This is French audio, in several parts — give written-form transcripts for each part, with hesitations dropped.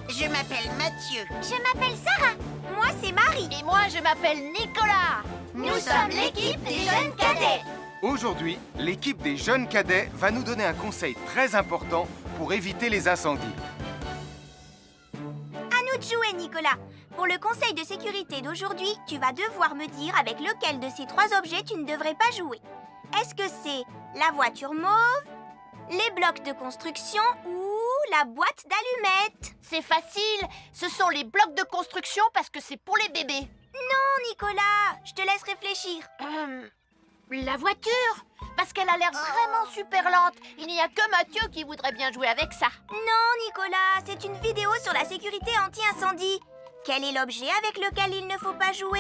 Je m'appelle Mathieu. Je m'appelle Sarah. Moi, c'est Marie. Et moi, je m'appelle Nicolas. Nous sommes l'équipe des jeunes cadets. Aujourd'hui, l'équipe des jeunes cadets va nous donner un conseil très important pour éviter les incendies. À nous de jouer, Nicolas. Pour le conseil de sécurité d'aujourd'hui, tu vas devoir me dire avec lequel de ces 3 objets tu ne devrais pas jouer. Est-ce que c'est la voiture mauve, les blocs de construction ou la boîte d'allumettes? C'est facile. Ce sont les blocs de construction parce que c'est pour les bébés. Non, Nicolas, je te laisse réfléchir. La voiture, parce qu'elle a l'air vraiment super lente. Il n'y a que Mathieu qui voudrait bien jouer avec ça. Non, Nicolas, c'est une vidéo sur la sécurité anti-incendie. Quel est l'objet avec lequel il ne faut pas jouer?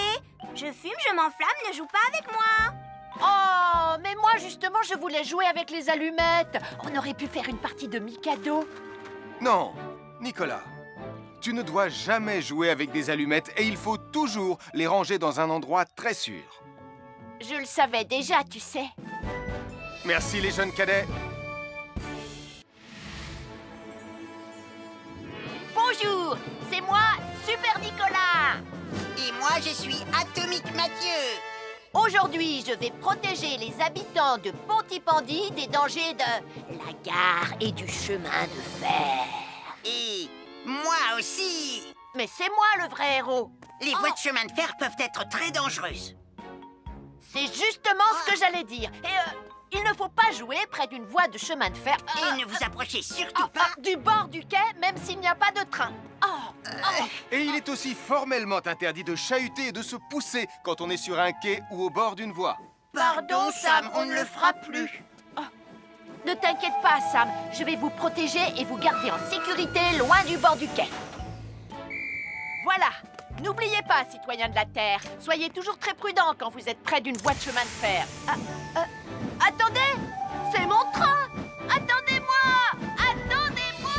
Je fume, je m'enflamme, ne joue pas avec moi. Oh, mais moi justement, je voulais jouer avec les allumettes. On aurait pu faire une partie de Mikado. Non, Nicolas, tu ne dois jamais jouer avec des allumettes et il faut toujours les ranger dans un endroit très sûr. Je le savais déjà, tu sais. Merci les jeunes cadets. Bonjour, c'est moi, Super Nicolas. Et moi, je suis Atomique Mathieu. Aujourd'hui, je vais protéger les habitants de Pontypandy des dangers de la gare et du chemin de fer. Et moi aussi. Mais c'est moi le vrai héros. Les voies de chemin de fer peuvent être très dangereuses. C'est justement ce que j'allais dire. Et il ne faut pas jouer près d'une voie de chemin de fer. Et ne vous approchez surtout pas. Du bord du quai, même s'il n'y a pas de train. Et il est aussi formellement interdit de chahuter et de se pousser quand on est sur un quai ou au bord d'une voie. Pardon, Sam, on ne le fera plus. Ne t'inquiète pas, Sam. Je vais vous protéger et vous garder en sécurité loin du bord du quai. Voilà. N'oubliez pas, citoyens de la Terre, soyez toujours très prudents quand vous êtes près d'une voie de chemin de fer. Attendez! C'est mon train! Attendez-moi! Attendez-moi!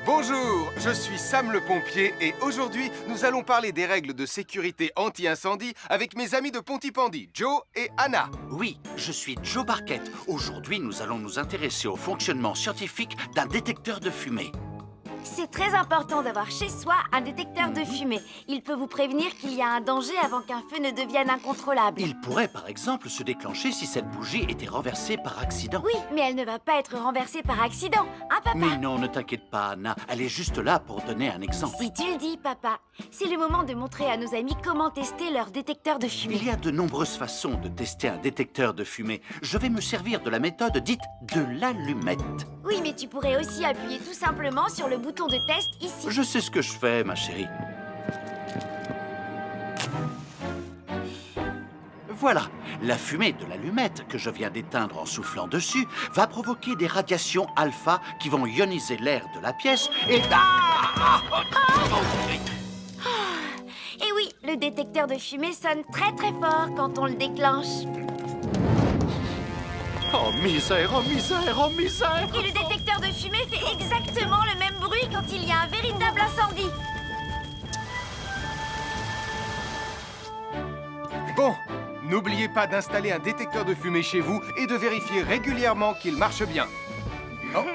Bonjour, je suis Sam le pompier et aujourd'hui, nous allons parler des règles de sécurité anti-incendie avec mes amis de Pontypandy, Joe et Anna. Oui, je suis Joe Barquette. Aujourd'hui, nous allons nous intéresser au fonctionnement scientifique d'un détecteur de fumée. C'est très important d'avoir chez soi un détecteur de fumée. Il peut vous prévenir qu'il y a un danger avant qu'un feu ne devienne incontrôlable. Il pourrait, par exemple, se déclencher si cette bougie était renversée par accident. Oui, mais elle ne va pas être renversée par accident, hein, papa? Mais non, ne t'inquiète pas, Anna. Elle est juste là pour donner un exemple. Si tu le dis, papa. C'est le moment de montrer à nos amis comment tester leur détecteur de fumée. Il y a de nombreuses façons de tester un détecteur de fumée. Je vais me servir de la méthode dite de l'allumette. Oui, mais tu pourrais aussi appuyer tout simplement sur le bouton de test ici. Je sais ce que je fais, ma chérie. Voilà, la fumée de l'allumette que je viens d'éteindre en soufflant dessus va provoquer des radiations alpha qui vont ioniser l'air de la pièce et... Et oui, le détecteur de fumée sonne très très fort quand on le déclenche. Oh misère, oh misère, oh misère! Et le détecteur de fumée fait exactement le même bruit quand il y a un véritable incendie. Bon, n'oubliez pas d'installer un détecteur de fumée chez vous et de vérifier régulièrement qu'il marche bien. Oh.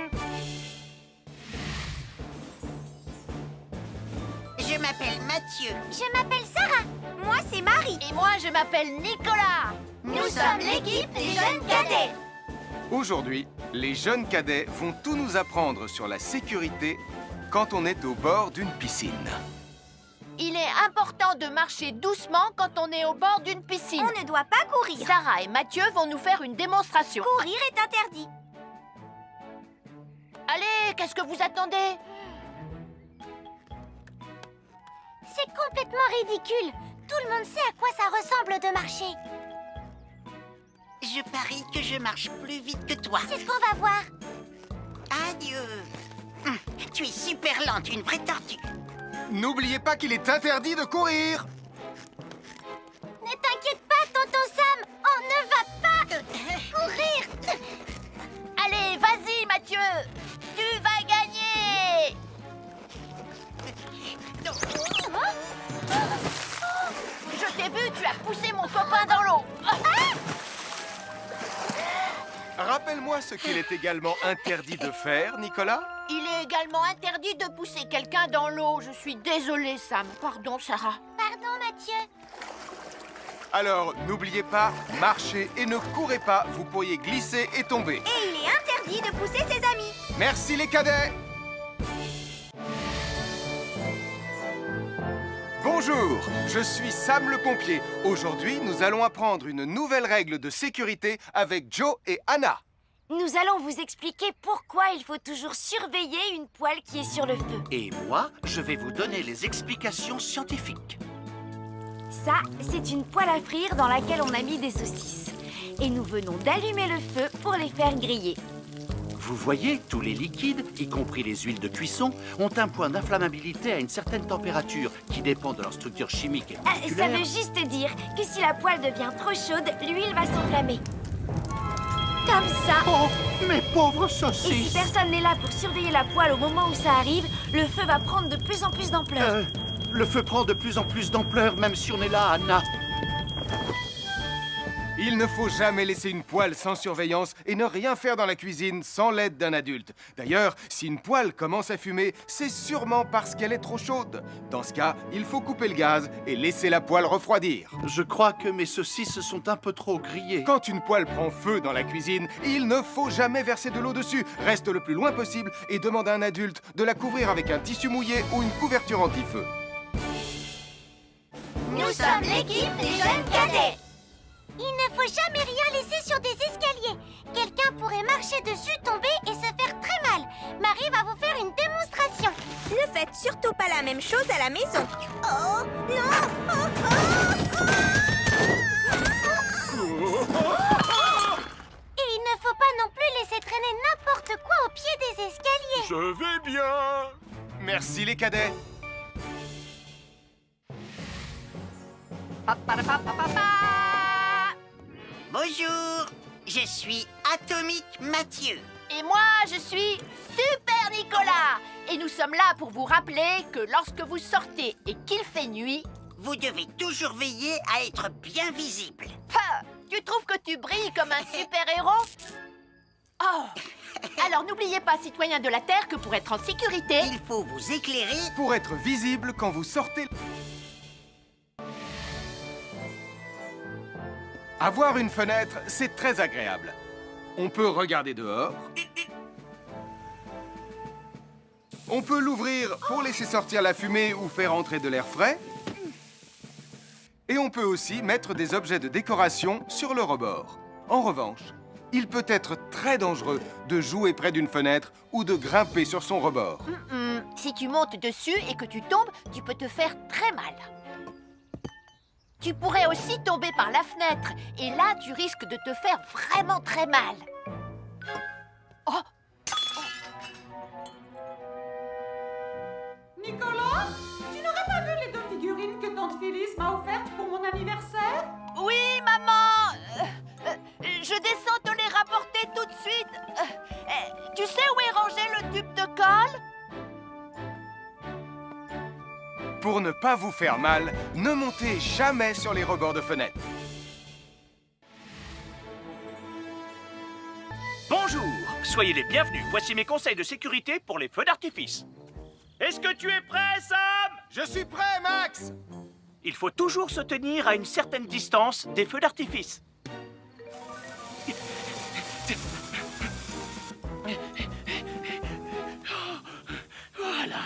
Je m'appelle Mathieu. Je m'appelle Sarah. Moi, c'est Marie. Et moi, je m'appelle Nicolas. Nous sommes l'équipe des jeunes cadets. Aujourd'hui, les jeunes cadets vont tout nous apprendre sur la sécurité quand on est au bord d'une piscine. Il est important de marcher doucement quand on est au bord d'une piscine. On ne doit pas courir. Sarah et Mathieu vont nous faire une démonstration. Courir est interdit. Allez, qu'est-ce que vous attendez? C'est complètement ridicule. Tout le monde sait à quoi ça ressemble de marcher. Je parie que je marche plus vite que toi. C'est ce qu'on va voir. Adieu. Tu es super lente, une vraie tortue. N'oubliez pas qu'il est interdit de courir. Ne t'inquiète pas, tonton Sam. On ne va pas courir. Allez, vas-y, Mathieu. Tu vas gagner. Je t'ai vu, tu as poussé mon copain dans l'eau. rappelle-moi ce qu'il est également interdit de faire, Nicolas. Il est également interdit de pousser quelqu'un dans l'eau. Je suis désolée, Sam. Pardon, Sarah. Pardon, Mathieu. Alors, n'oubliez pas, marchez et ne courez pas, vous pourriez glisser et tomber. Et il est interdit de pousser ses amis. Merci les cadets. Bonjour, je suis Sam le pompier. Aujourd'hui, nous allons apprendre une nouvelle règle de sécurité avec Joe et Anna. Nous allons vous expliquer pourquoi il faut toujours surveiller une poêle qui est sur le feu. Et moi, je vais vous donner les explications scientifiques. Ça, c'est une poêle à frire dans laquelle on a mis des saucisses. Et nous venons d'allumer le feu pour les faire griller. Vous voyez, tous les liquides, y compris les huiles de cuisson, ont un point d'inflammabilité à une certaine température qui dépend de leur structure chimique et Ça moléculaire. veut juste dire que si la poêle devient trop chaude, l'huile va s'enflammer. Comme ça. Oh, mes pauvres Et si saucisses! personne n'est là pour surveiller la poêle au moment où ça arrive, le feu va prendre de plus en plus d'ampleur. Le feu prend de plus en plus d'ampleur, même si on est là, Anna. Il ne faut jamais laisser une poêle sans surveillance et ne rien faire dans la cuisine sans l'aide d'un adulte. D'ailleurs, si une poêle commence à fumer, c'est sûrement parce qu'elle est trop chaude. Dans ce cas, il faut couper le gaz et laisser la poêle refroidir. Je crois que mes saucisses sont un peu trop grillées. Quand une poêle prend feu dans la cuisine, il ne faut jamais verser de l'eau dessus. Reste le plus loin possible et demande à un adulte de la couvrir avec un tissu mouillé ou une couverture anti-feu. Nous sommes l'équipe des jeunes cadets. Il ne faut jamais rien laisser sur des escaliers. Quelqu'un pourrait marcher dessus, tomber et se faire très mal. Marie va vous faire une démonstration. Ne faites surtout pas la même chose à la maison. Oh, non. Et il ne faut pas non plus laisser traîner n'importe quoi au pied des escaliers. Je vais bien. Merci les cadets. Bonjour, je suis Atomique Mathieu. Et moi, je suis Super Nicolas. Et nous sommes là pour vous rappeler que lorsque vous sortez et qu'il fait nuit... Vous devez toujours veiller à être bien visible. Tu trouves que tu brilles comme un super-héros? Oh! Alors n'oubliez pas, citoyens de la Terre, que pour être en sécurité... Il faut vous éclairer. Pour être visible quand vous sortez... Avoir une fenêtre, c'est très agréable. On peut regarder dehors. On peut l'ouvrir pour laisser sortir la fumée ou faire entrer de l'air frais. Et on peut aussi mettre des objets de décoration sur le rebord. En revanche, il peut être très dangereux de jouer près d'une fenêtre ou de grimper sur son rebord. Si tu montes dessus et que tu tombes, tu peux te faire très mal. Tu pourrais aussi tomber par la fenêtre. Et là, tu risques de te faire vraiment très mal. Oh! Nicolas, tu n'aurais pas vu les 2 figurines que tante Phyllis m'a offertes pour mon anniversaire? Oui, maman! Je descends te les rapporter tout de suite. Tu sais où est rangé le tube de colle? Pour ne pas vous faire mal, ne montez jamais sur les rebords de fenêtres. Bonjour, soyez les bienvenus. Voici mes conseils de sécurité pour les feux d'artifice. Est-ce que tu es prêt, Sam? Je suis prêt, Max! Il faut toujours se tenir à une certaine distance des feux d'artifice. Voilà.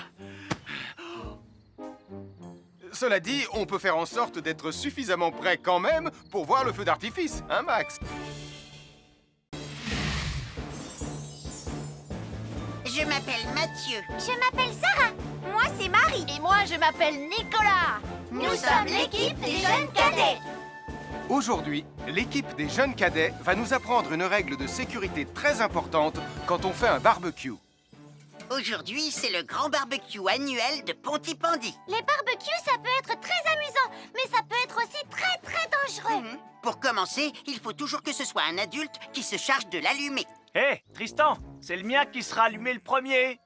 Cela dit, on peut faire en sorte d'être suffisamment prêt quand même pour voir le feu d'artifice, hein, Max? Je m'appelle Mathieu. Je m'appelle Sarah. Moi, c'est Marie. Et moi, je m'appelle Nicolas. Nous sommes l'équipe des jeunes cadets. Aujourd'hui, l'équipe des jeunes cadets va nous apprendre une règle de sécurité très importante quand on fait un barbecue. Aujourd'hui, c'est le grand barbecue annuel de Pontypandy. Les barbecues, ça peut être très amusant, mais ça peut être aussi très, très dangereux. Pour commencer, il faut toujours que ce soit un adulte qui se charge de l'allumer. Hé, Tristan, c'est le mien qui sera allumé le premier.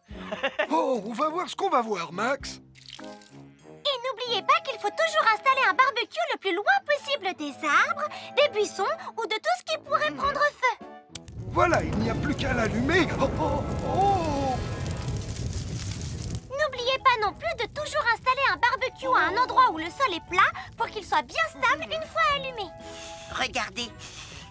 Oh, on va voir ce qu'on va voir, Max. Et n'oubliez pas qu'il faut toujours installer un barbecue le plus loin possible des arbres, des buissons ou de tout ce qui pourrait prendre feu. Voilà, il n'y a plus qu'à l'allumer. Oh, oh, oh. N'oubliez pas non plus de toujours installer un barbecue à un endroit où le sol est plat pour qu'il soit bien stable une fois allumé. Regardez,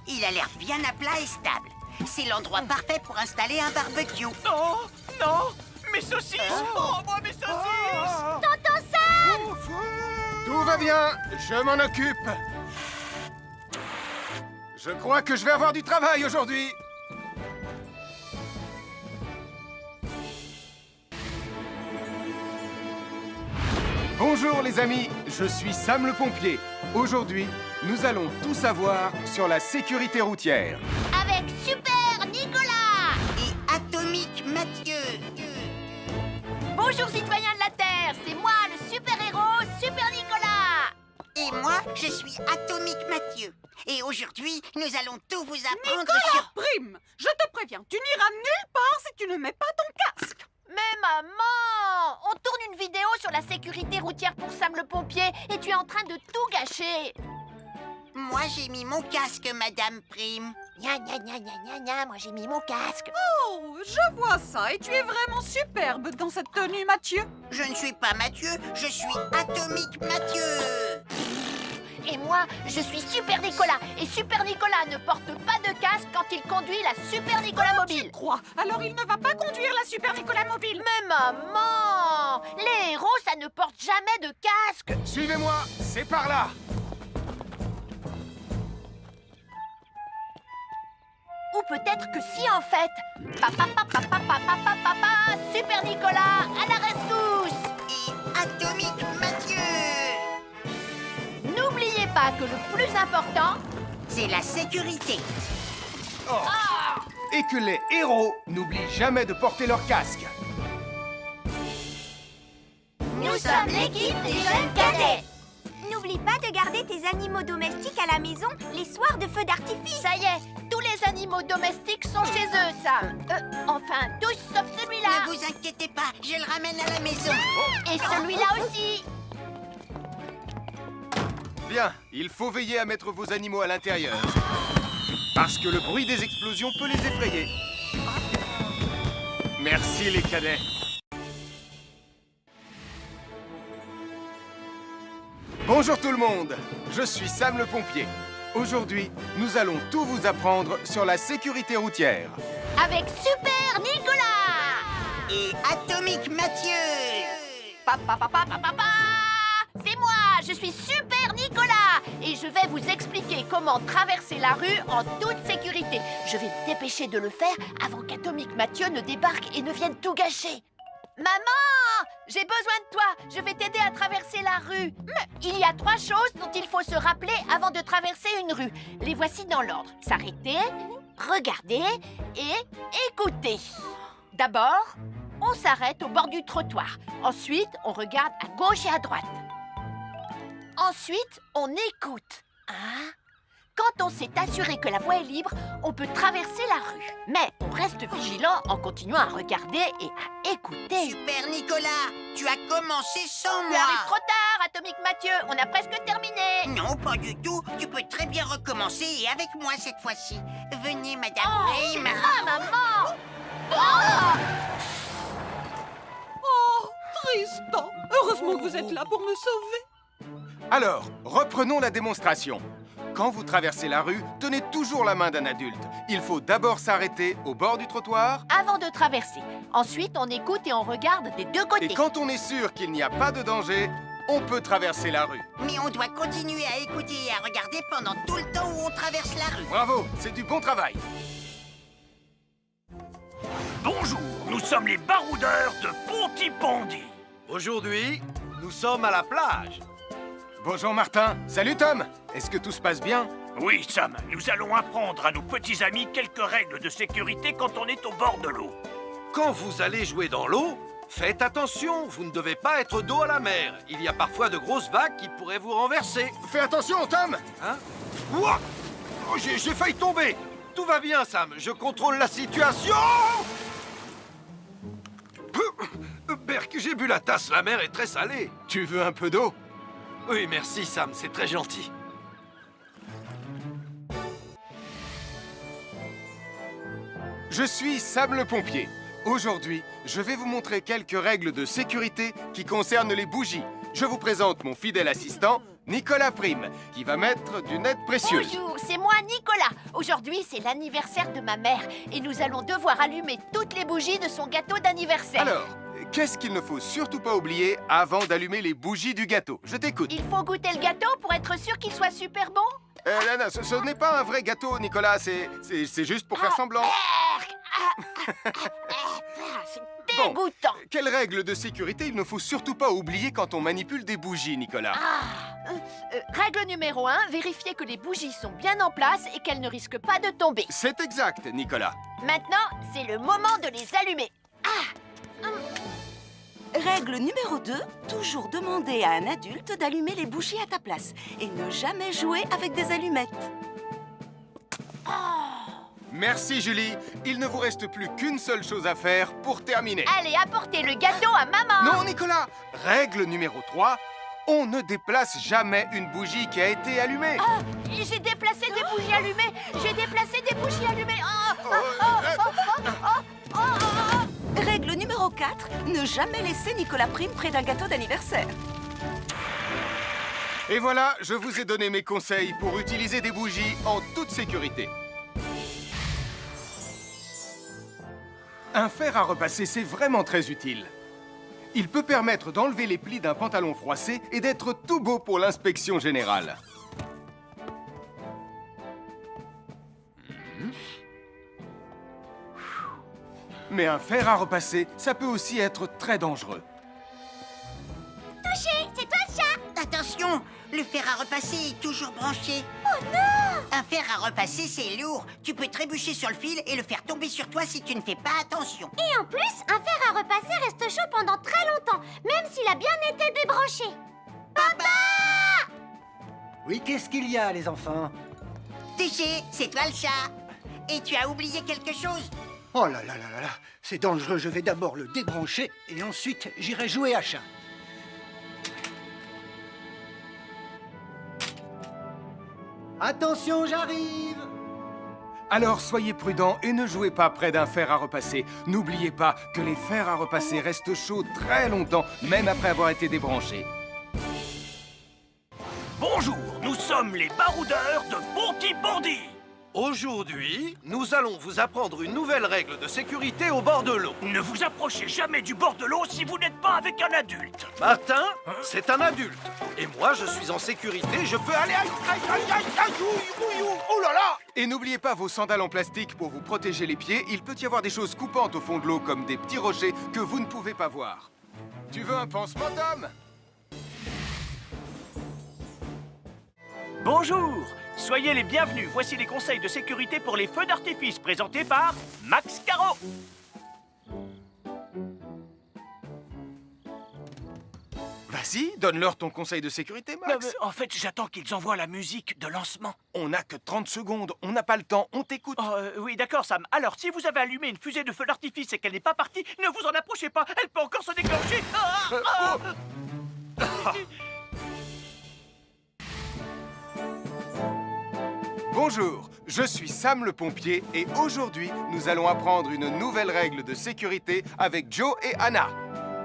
il a l'air bien à plat et stable. C'est l'endroit parfait pour installer un barbecue. Non, non, mes saucisses. Oh, moi, mes saucisses. Tonton Sam! Tout va bien, je m'en occupe. Je crois que je vais avoir du travail aujourd'hui. Bonjour les amis, je suis Sam le pompier. Aujourd'hui, nous allons tout savoir sur la sécurité routière. Avec Super Nicolas! Et Atomique Mathieu. Bonjour citoyens de la Terre, c'est moi le super-héros Super Nicolas. Et moi, je suis Atomique Mathieu. Et aujourd'hui, nous allons tout vous apprendre Nicolas sur... Prime, je te préviens, tu n'iras nulle part si tu ne mets pas ton casque. Mais maman, on tourne une vidéo sur la sécurité routière pour Sam le pompier et tu es en train de tout gâcher. Moi, j'ai mis mon casque, Madame Prime. Gna gna gna gna gna gna, moi j'ai mis mon casque. Oh, je vois ça et tu es vraiment superbe dans cette tenue, Mathieu. Je ne suis pas Mathieu, je suis Atomique Mathieu. Et moi, je suis Super Nicolas. Et Super Nicolas ne porte pas de casque quand il conduit la Super Nicolas mobile. Crois, alors il ne va pas conduire la Super Nicolas mobile. Mais maman, les héros, ça ne porte jamais de casque. Suivez-moi, c'est par là. Ou peut-être que si en fait. Papa, papa, papa, papa, papa, Super Nicolas, à la rescousse. Et Atomique Mathieu. N'oubliez pas que le plus important, C'est la sécurité. Et que les héros n'oublient jamais de porter leur casque. Nous sommes l'équipe des jeunes cadets. N'oublie pas de garder tes animaux domestiques à la maison les soirs de feu d'artifice. ça y est, tous les animaux domestiques sont chez eux, Sam. Enfin, tous sauf celui-là. Ne vous inquiétez pas, je le ramène à la maison. Et celui-là aussi. Bien, il faut veiller à mettre vos animaux à l'intérieur. Parce que le bruit des explosions peut les effrayer. Merci les cadets. Bonjour tout le monde, je suis Sam le pompier. Aujourd'hui, nous allons tout vous apprendre sur la sécurité routière. Avec Super Nicolas. Et Atomique Mathieu. Papa, papa, papa, papa. C'est moi, je suis Super Nicolas. Et je vais vous expliquer comment traverser la rue en toute sécurité. Je vais me dépêcher de le faire avant qu'Atomique Mathieu ne débarque et ne vienne tout gâcher. Maman, j'ai besoin de toi. Je vais t'aider à traverser la rue. Mais il y a 3 choses dont il faut se rappeler avant de traverser une rue. Les voici dans l'ordre. S'arrêter, regarder et écouter. D'abord, on s'arrête au bord du trottoir. Ensuite, on regarde à gauche et à droite. Ensuite, on écoute. Hein? Quand on s'est assuré que la voie est libre, on peut traverser la rue. Mais on reste vigilant en continuant à regarder et à écouter. Super Nicolas, tu as commencé sans Tu moi. arrives trop tard, Atomique Mathieu. On a presque terminé. Non, pas du tout. Tu peux très bien recommencer et avec moi cette fois-ci. Venez, Madame Prime. Ah, maman! Oh! Oh, Tristan, heureusement que vous êtes là pour me sauver. Alors, reprenons la démonstration. Quand vous traversez la rue, tenez toujours la main d'un adulte. Il faut d'abord s'arrêter au bord du trottoir. Avant de traverser. Ensuite, on écoute et on regarde des deux côtés. Et quand on est sûr qu'il n'y a pas de danger, on peut traverser la rue. Mais on doit continuer à écouter et à regarder pendant tout le temps où on traverse la rue. Bravo, c'est du bon travail. Bonjour, nous sommes les baroudeurs de Pontypandy. Aujourd'hui, nous sommes à la plage. Bonjour Martin. Salut Tom. Est-ce que tout se passe bien? Oui, Sam, nous allons apprendre à nos petits amis quelques règles de sécurité quand on est au bord de l'eau. Quand vous allez jouer dans l'eau, faites attention, vous ne devez pas être dos à la mer. Il y a parfois de grosses vagues qui pourraient vous renverser. Fais attention Tom. Hein? Ouah! Oh, j'ai failli tomber. Tout va bien, Sam, je contrôle la situation. Berk, j'ai bu la tasse, la mer est très salée. Tu veux un peu d'eau? Oui, merci, Sam, c'est très gentil. Je suis Sam le pompier. Aujourd'hui, je vais vous montrer quelques règles de sécurité qui concernent les bougies. Je vous présente mon fidèle assistant, Nicolas Prime, qui va mettre d'une aide précieuse. Bonjour, c'est moi Nicolas. Aujourd'hui, c'est l'anniversaire de ma mère et nous allons devoir allumer toutes les bougies de son gâteau d'anniversaire. Alors, qu'est-ce qu'il ne faut surtout pas oublier avant d'allumer les bougies du gâteau? Je t'écoute. Il faut goûter le gâteau pour être sûr qu'il soit super bon. Non, ce n'est pas un vrai gâteau, Nicolas. C'est juste pour faire semblant. C'est dégoûtant. Quelles règles de sécurité il ne faut surtout pas oublier quand on manipule des bougies, Nicolas? Règle numéro 1, vérifier que les bougies sont bien en place et qu'elles ne risquent pas de tomber. C'est exact, Nicolas. Maintenant, c'est le moment de les allumer. Règle numéro 2, toujours demander à un adulte d'allumer les bougies à ta place et ne jamais jouer avec des allumettes. Merci, Julie. Il ne vous reste plus qu'une seule chose à faire pour terminer. Allez, apportez le gâteau à maman. Non, Nicolas. Règle numéro 3, on ne déplace jamais une bougie qui a été allumée. J'ai déplacé des bougies allumées. J'ai déplacé des bougies allumées. Règle numéro 4, ne jamais laisser Nicolas Prime près d'un gâteau d'anniversaire. Et voilà, je vous ai donné mes conseils pour utiliser des bougies en toute sécurité. Un fer à repasser, c'est vraiment très utile. Il peut permettre d'enlever les plis d'un pantalon froissé et d'être tout beau pour l'inspection générale. Mais un fer à repasser, ça peut aussi être très dangereux. Touché, c'est toi le chat. Attention, le fer à repasser est toujours branché. Oh non! Un fer à repasser, c'est lourd. Tu peux trébucher sur le fil et le faire tomber sur toi si tu ne fais pas attention. Et en plus, un fer à repasser reste chaud pendant très longtemps, même s'il a bien été débranché. Papa! Oui, qu'est-ce qu'il y a, les enfants? Touché, c'est toi le chat. Et tu as oublié quelque chose? Oh là là là là là, c'est dangereux, je vais d'abord le débrancher et ensuite j'irai jouer à chat. Attention, j'arrive! Alors soyez prudents et ne jouez pas près d'un fer à repasser. N'oubliez pas que les fers à repasser restent chauds très longtemps, même après avoir été débranchés. Bonjour, nous sommes les baroudeurs de Bonty Bondy. Aujourd'hui, nous allons vous apprendre une nouvelle règle de sécurité au bord de l'eau. Ne vous approchez jamais du bord de l'eau si vous n'êtes pas avec un adulte. Martin, c'est un adulte. Et moi, je suis en sécurité, je peux aller... Oh là là! Et n'oubliez pas vos sandales en plastique pour vous protéger les pieds. Il peut y avoir des choses coupantes au fond de l'eau, comme des petits rochers que vous ne pouvez pas voir. Tu veux un pansement, Tom? Bonjour, soyez les bienvenus. Voici les conseils de sécurité pour les feux d'artifice présentés par Max Caro. Vas-y, donne-leur ton conseil de sécurité, Max. En fait, j'attends qu'ils envoient la musique de lancement. On n'a que 30 secondes, on n'a pas le temps, on t'écoute. Oui, d'accord, Sam. Alors, si vous avez allumé une fusée de feu d'artifice et qu'elle n'est pas partie, ne vous en approchez pas. Elle peut encore se déclencher. Bonjour, je suis Sam le pompier et aujourd'hui, nous allons apprendre une nouvelle règle de sécurité avec Joe et Anna.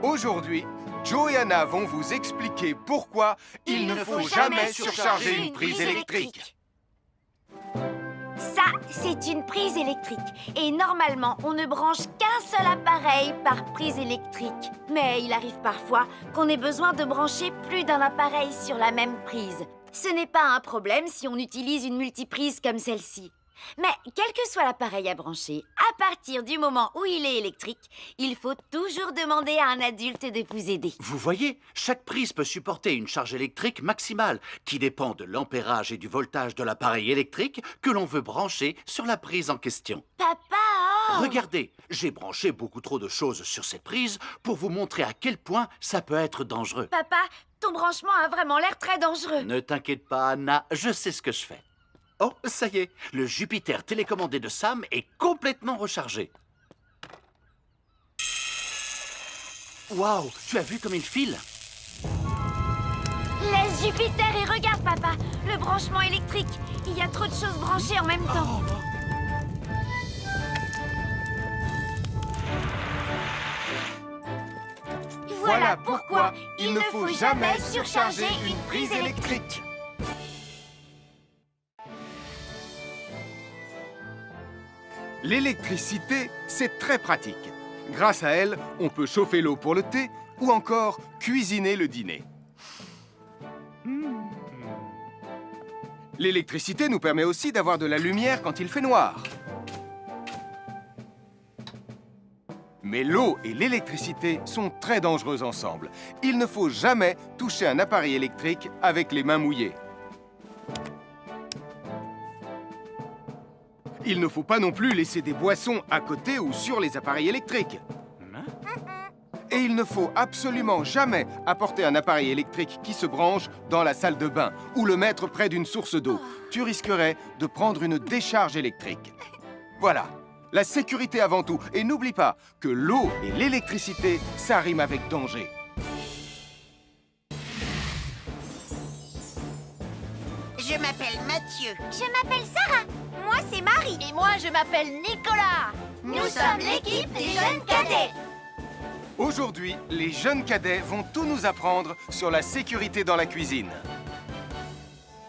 Aujourd'hui, Joe et Anna vont vous expliquer pourquoi il ne faut jamais surcharger une prise électrique. Ça, c'est une prise électrique. Et normalement, on ne branche qu'un seul appareil par prise électrique. Mais il arrive parfois qu'on ait besoin de brancher plus d'un appareil sur la même prise. Ce n'est pas un problème si on utilise une multiprise comme celle-ci. Mais quel que soit l'appareil à brancher, à partir du moment où il est électrique, il faut toujours demander à un adulte de vous aider. Vous voyez, chaque prise peut supporter une charge électrique maximale qui dépend de l'ampérage et du voltage de l'appareil électrique que l'on veut brancher sur la prise en question. Papa, oh! Regardez, j'ai branché beaucoup trop de choses sur cette prise pour vous montrer à quel point ça peut être dangereux. Papa, ton branchement a vraiment l'air très dangereux. Ne t'inquiète pas, Anna, je sais ce que je fais. Oh, ça y est, le Jupiter télécommandé de Sam est complètement rechargé. Waouh, tu as vu comme il file? Laisse Jupiter et regarde, papa. Le branchement électrique. Il y a trop de choses branchées en même temps. Voilà pourquoi il ne faut jamais surcharger une prise électrique. L'électricité, c'est très pratique. Grâce à elle, on peut chauffer l'eau pour le thé ou encore cuisiner le dîner. L'électricité nous permet aussi d'avoir de la lumière quand il fait noir. Mais l'eau et l'électricité sont très dangereux ensemble. Il ne faut jamais toucher un appareil électrique avec les mains mouillées. Il ne faut pas non plus laisser des boissons à côté ou sur les appareils électriques. Et il ne faut absolument jamais apporter un appareil électrique qui se branche dans la salle de bain ou le mettre près d'une source d'eau. Tu risquerais de prendre une décharge électrique. Voilà, la sécurité avant tout. Et n'oublie pas que l'eau et l'électricité, ça rime avec danger. Je m'appelle Mathieu. Je m'appelle Sarah. Moi, c'est Marie. Et moi, je m'appelle Nicolas. Nous sommes l'équipe des jeunes cadets. Aujourd'hui, les jeunes cadets vont tout nous apprendre sur la sécurité dans la cuisine.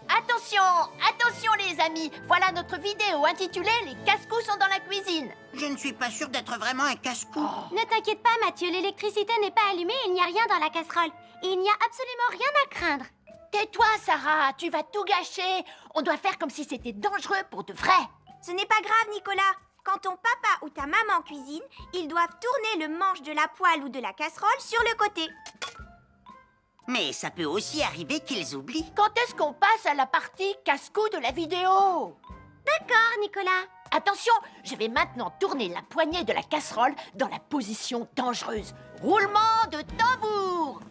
Attention, attention les amis. Voilà notre vidéo intitulée « Les casse-cou sont dans la cuisine ». Je ne suis pas sûre d'être vraiment un casse-cou. Ne t'inquiète pas, Mathieu. L'électricité n'est pas allumée et il n'y a rien dans la casserole. Et il n'y a absolument rien à craindre. Tais-toi, Sarah, tu vas tout gâcher. On doit faire comme si c'était dangereux pour de vrai. Ce n'est pas grave, Nicolas. Quand ton papa ou ta maman cuisine, ils doivent tourner le manche de la poêle ou de la casserole sur le côté. Mais ça peut aussi arriver qu'ils oublient. Quand est-ce qu'on passe à la partie casse-cou de la vidéo? D'accord, Nicolas. Attention, je vais maintenant tourner la poignée de la casserole dans la position dangereuse. Roulement de tambour.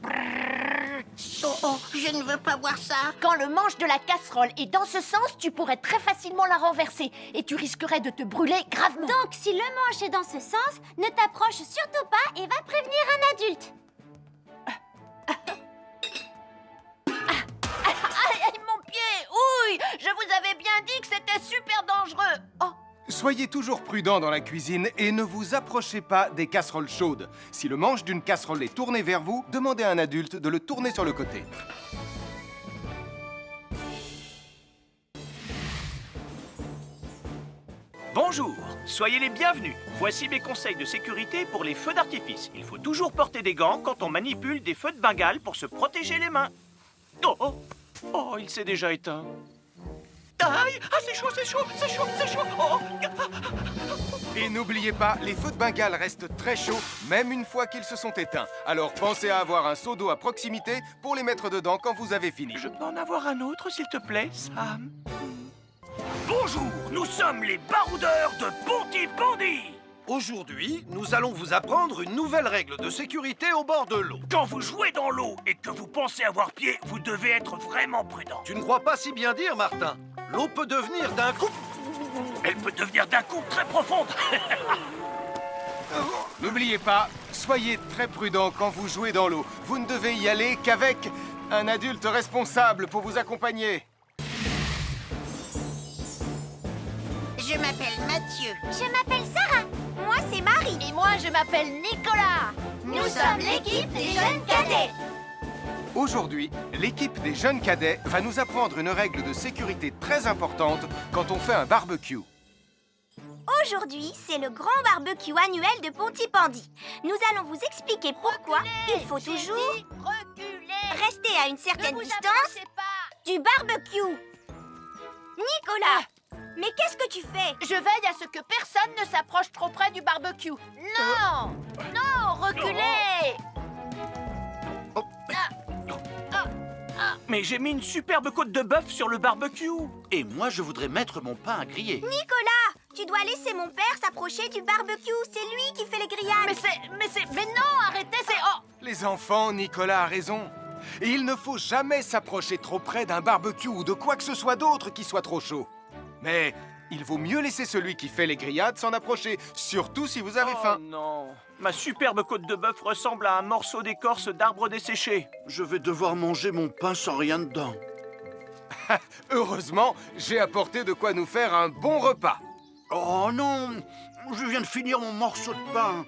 Oh, je ne veux pas voir ça. Quand le manche de la casserole est dans ce sens, tu pourrais très facilement la renverser et tu risquerais de te brûler gravement. Donc, si le manche est dans ce sens, ne t'approche surtout pas et va prévenir un adulte. Aïe, mon pied! Ouille! Je vous avais bien dit que c'était super dangereux. Oh! Soyez toujours prudents dans la cuisine et ne vous approchez pas des casseroles chaudes. Si le manche d'une casserole est tourné vers vous, demandez à un adulte de le tourner sur le côté. Bonjour, soyez les bienvenus. Voici mes conseils de sécurité pour les feux d'artifice. Il faut toujours porter des gants quand on manipule des feux de Bengale pour se protéger les mains. Oh, oh, oh, il s'est déjà éteint. Aïe, ah, c'est chaud, c'est chaud, c'est chaud, c'est chaud. Oh. Et n'oubliez pas, les feux de Bengale restent très chauds, même une fois qu'ils se sont éteints. Alors pensez à avoir un seau d'eau à proximité pour les mettre dedans quand vous avez fini. Je peux en avoir un autre, s'il te plaît, Sam? Bonjour, nous sommes les baroudeurs de Pontypandy. Aujourd'hui, nous allons vous apprendre une nouvelle règle de sécurité au bord de l'eau. Quand vous jouez dans l'eau et que vous pensez avoir pied, vous devez être vraiment prudent. Tu ne crois pas si bien dire, Martin? L'eau peut devenir d'un coup... Elle peut devenir d'un coup très profonde. N'oubliez pas, soyez très prudents quand vous jouez dans l'eau. Vous ne devez y aller qu'avec un adulte responsable pour vous accompagner. Je m'appelle Mathieu. Je m'appelle Sarah. Moi, c'est Marie. Et moi, je m'appelle Nicolas. Nous sommes l'équipe des jeunes cadets. Aujourd'hui, l'équipe des jeunes cadets va nous apprendre une règle de sécurité très importante quand on fait un barbecue. Aujourd'hui, c'est le grand barbecue annuel de Pontypandy. Nous allons vous expliquer pourquoi il faut toujours rester à une certaine distance du barbecue. Nicolas, mais qu'est-ce que tu fais? Je veille à ce que personne ne s'approche trop près du barbecue. Non! Non, reculez! Mais j'ai mis une superbe côte de bœuf sur le barbecue. Et moi, je voudrais mettre mon pain à griller. Nicolas, tu dois laisser mon père s'approcher du barbecue. C'est lui qui fait les grillades. Mais non, arrêtez, c'est... Oh! Les enfants, Nicolas a raison. Et il ne faut jamais s'approcher trop près d'un barbecue ou de quoi que ce soit d'autre qui soit trop chaud. Mais il vaut mieux laisser celui qui fait les grillades s'en approcher, surtout si vous avez faim. Non, ma superbe côte de bœuf ressemble à un morceau d'écorce d'arbre desséché. Je vais devoir manger mon pain sans rien dedans. Heureusement, j'ai apporté de quoi nous faire un bon repas. Oh non, je viens de finir mon morceau de pain.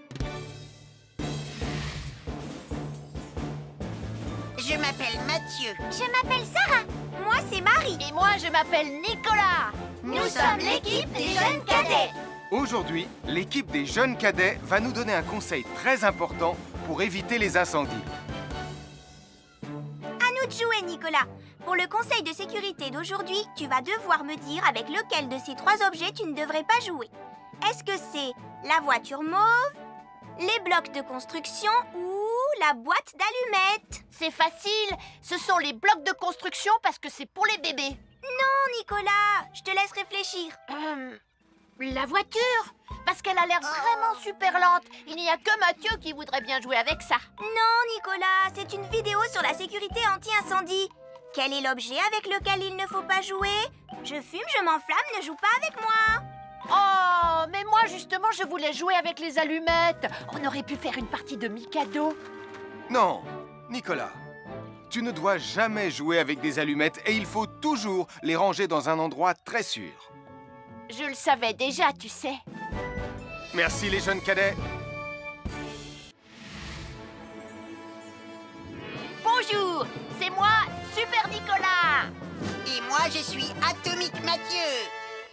Je m'appelle Mathieu. Je m'appelle Sarah. Moi, c'est Marie. Et moi, je m'appelle Nicolas. Nous sommes l'équipe des jeunes cadets. Aujourd'hui, l'équipe des jeunes cadets va nous donner un conseil très important pour éviter les incendies. À nous de jouer, Nicolas. Pour le conseil de sécurité d'aujourd'hui, tu vas devoir me dire avec lequel de ces 3 objets tu ne devrais pas jouer. Est-ce que c'est la voiture mauve, les blocs de construction ou la boîte d'allumettes? C'est facile. Ce sont les blocs de construction parce que c'est pour les bébés. Non, Nicolas, je te laisse réfléchir. La voiture, parce qu'elle a l'air vraiment super lente. Il n'y a que Mathieu qui voudrait bien jouer avec ça. Non, Nicolas, c'est une vidéo sur la sécurité anti-incendie. Quel est l'objet avec lequel il ne faut pas jouer? Je fume, je m'enflamme, ne joue pas avec moi. Oh, mais moi justement, je voulais jouer avec les allumettes. On aurait pu faire une partie de Mikado. Non, Nicolas, tu ne dois jamais jouer avec des allumettes et il faut toujours les ranger dans un endroit très sûr. Je le savais déjà, tu sais. Merci les jeunes cadets. Bonjour, c'est moi, Super Nicolas. Et moi, je suis Atomique Mathieu.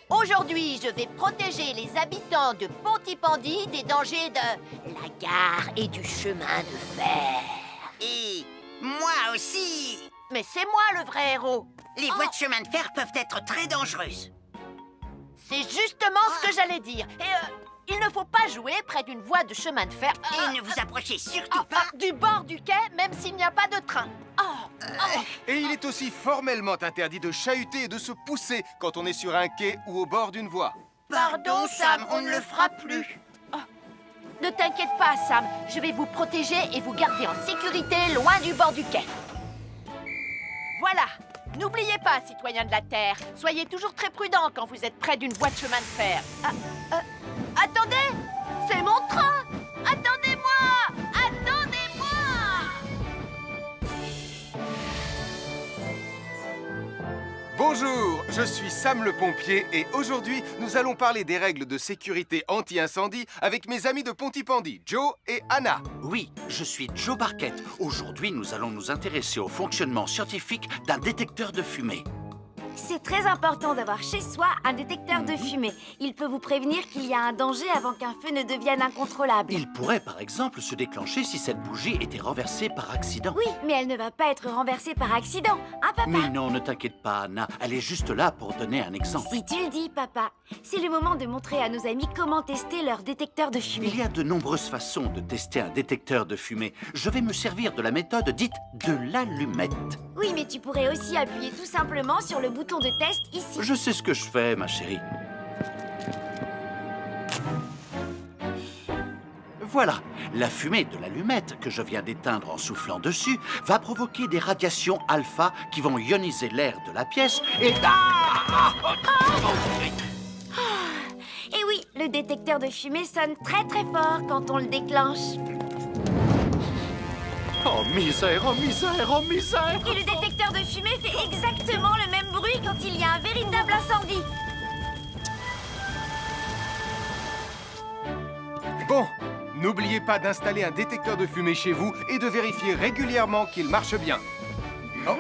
Aujourd'hui, je vais protéger les habitants de Pontypandy des dangers de la gare et du chemin de fer. Et moi aussi. Mais c'est moi le vrai héros. Les voies de chemin de fer peuvent être très dangereuses. C'est justement ce que j'allais dire. Et il ne faut pas jouer près d'une voie de chemin de fer. Et ne vous approchez surtout pas du bord du quai, même s'il n'y a pas de train. Et il est aussi formellement interdit de chahuter et de se pousser quand on est sur un quai ou au bord d'une voie. Pardon, Sam, on ne le fera plus. Ne t'inquiète pas, Sam. Je vais vous protéger et vous garder en sécurité loin du bord du quai. Voilà. N'oubliez pas, citoyens de la Terre, soyez toujours très prudents quand vous êtes près d'une voie de chemin de fer. Attendez! C'est mon train! Attendez-moi! Attendez-moi! Bonjour, je suis Sam le pompier et aujourd'hui, nous allons parler des règles de sécurité anti-incendie avec mes amis de Pontypandy, Joe et Anna. Oui, je suis Joe Barquette. Aujourd'hui, nous allons nous intéresser au fonctionnement scientifique d'un détecteur de fumée. C'est très important d'avoir chez soi un détecteur de fumée. Il peut vous prévenir qu'il y a un danger avant qu'un feu ne devienne incontrôlable. Il pourrait, par exemple, se déclencher si cette bougie était renversée par accident. Oui, mais elle ne va pas être renversée par accident, hein, papa? Mais non, ne t'inquiète pas, Anna. Elle est juste là pour donner un exemple. Si tu le dis, papa. C'est le moment de montrer à nos amis comment tester leur détecteur de fumée. Il y a de nombreuses façons de tester un détecteur de fumée. Je vais me servir de la méthode dite de l'allumette. Oui, mais tu pourrais aussi appuyer tout simplement sur le bouton de test ici. Je sais ce que je fais, ma chérie. Voilà, la fumée de l'allumette que je viens d'éteindre en soufflant dessus va provoquer des radiations alpha qui vont ioniser l'air de la pièce et... Et oui, le détecteur de fumée sonne très très fort quand on le déclenche. Oh misère, oh misère, oh misère! Et le détecteur de fumée fait exactement le même bruit quand il y a un véritable incendie. Bon, n'oubliez pas d'installer un détecteur de fumée chez vous et de vérifier régulièrement qu'il marche bien. Oh.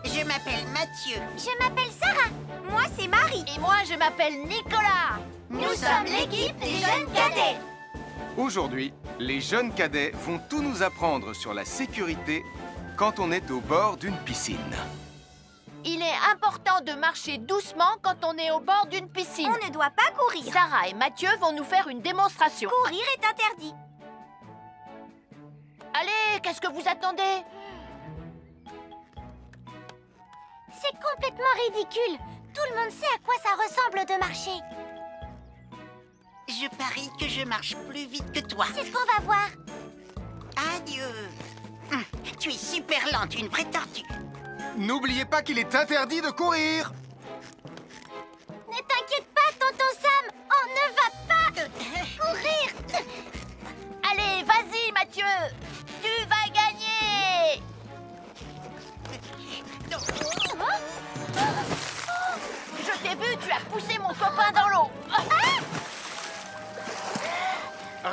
Je m'appelle Mathieu. Je m'appelle Sarah. Moi, c'est Marie. Et moi, je m'appelle Nicolas. Nous sommes l'équipe des jeunes cadets. Aujourd'hui, les jeunes cadets vont tout nous apprendre sur la sécurité quand on est au bord d'une piscine. Il est important de marcher doucement quand on est au bord d'une piscine. On ne doit pas courir. Sarah et Mathieu vont nous faire une démonstration. Courir est interdit. Allez, qu'est-ce que vous attendez? C'est complètement ridicule. Tout le monde sait à quoi ça ressemble de marcher. Je parie que je marche plus vite que toi. C'est ce qu'on va voir. Adieu. Tu es super lente, une vraie tortue. N'oubliez pas qu'il est interdit de courir. Ne t'inquiète pas, tonton Sam. On ne va pas courir. Allez, vas-y, Mathieu. Tu vas gagner. Je t'ai vu, tu as poussé mon copain dans l'eau.